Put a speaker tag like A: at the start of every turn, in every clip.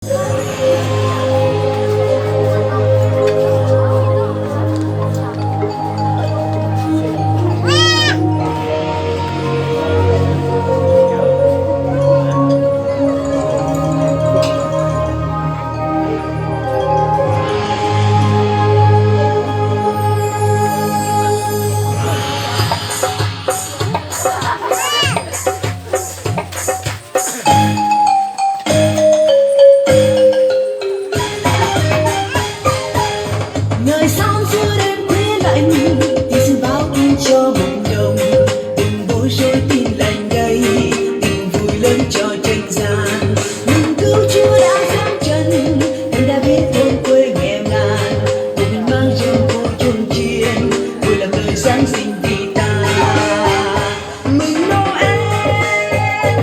A: Người sống giữa đêm khuya lạnh thì xin báo tin cho mộng đồng, đừng bối rối tin lành đây, tình vui lớn cho trần gian. Mình cứu Chúa đã giáng trần, anh đã biết thôn quê nghèo nàn, một mình mang trong vô chôn chiên, vui làm lời giáng sinh vì ta. Mừng Noel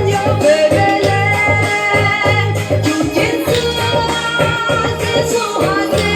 A: nhớ về Bethlehem, Chúa chiến xưa Giêsu hòa sinh.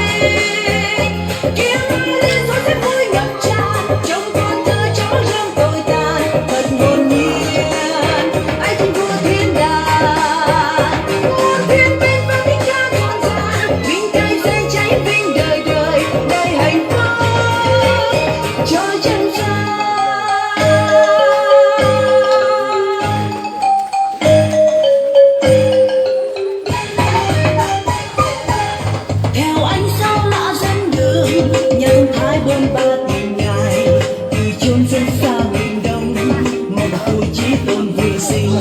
A: Theo ánh sao lạ dẫn đường, nhân thái bôn ba tìm ngài, từ chốn dân xa miền đông, mong tôi chí tôn vui sinh.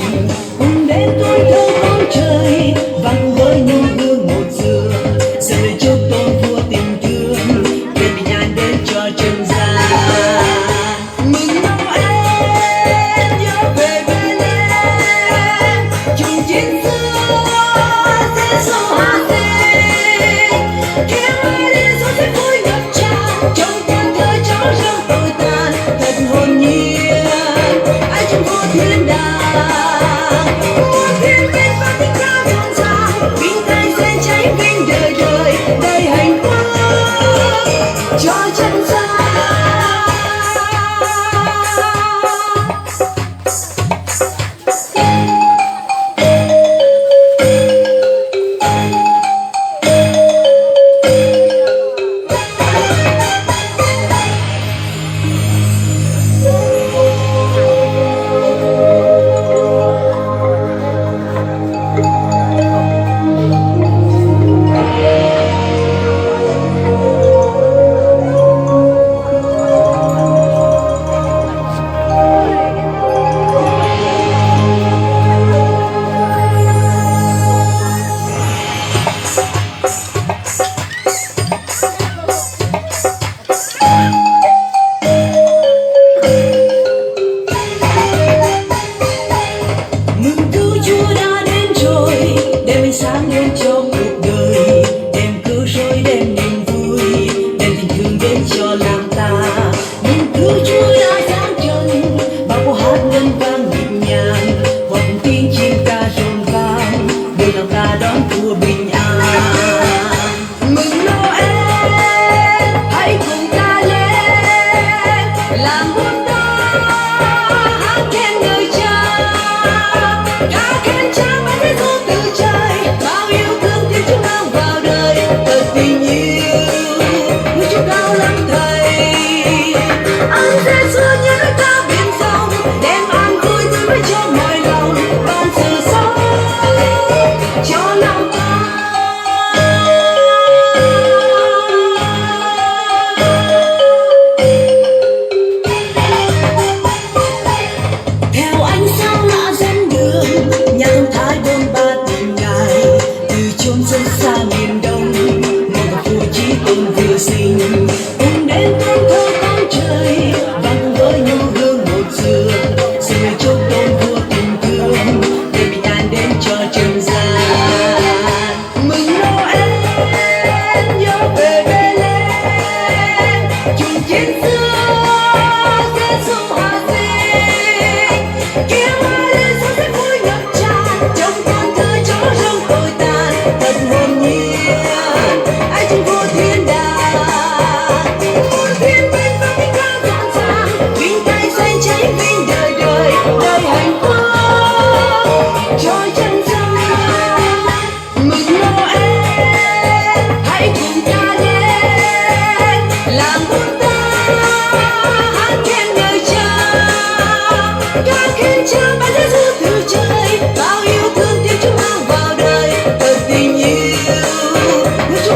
A: Cùng đến tuổi thơ con trời, vang với nhung hương một dừa, giờ lời chúc tôn vua tình thương,愿bình an đến cho trần gian. Mừng Noel nhớ về Bethlehem, chung chiến xưa Giêsu hòa sinh. Thiên đàng muôn thiên bên và tiếng ca rộn ràng, vinh thanh sẽ cháy vinh đời đời, đầy hạnh phúc cho chân gian. Sáng lên cho cuộc đời, đem cứu rỗi đem niềm vui, đem tình thương đến cho làng ta. Mình cứu Chúa đã giáng trần, bao câu hát ngân vang nhịp nhàng, hòa cùng tiếng chim ca rộn vang, đưa lòng ta đón mùa bình an. Mừng Noel, hãy cùng ta lên làm buôn ta hát khen ngợi Cha, ca khen Cha ban Giêsu từ trời. Bao yêu thương Thiên Chúa mang vào đời, thật tình yêu Chúa Chúa cao lắm Thầy. Anh Giêsu nhớ nơi ta biển rộng, đem an vui tươi mới cho mọi lòng, ban sự sống cho lòng ta.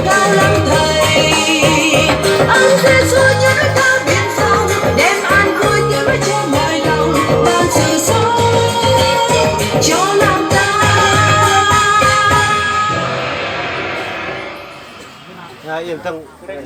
A: cao lắm thầy. Ông sẽ xuôi như núi cao biển sâu, đem an vui tiếng nói cho mọi lòng, ban sự sống cho lòng ta.
B: Yên tâm.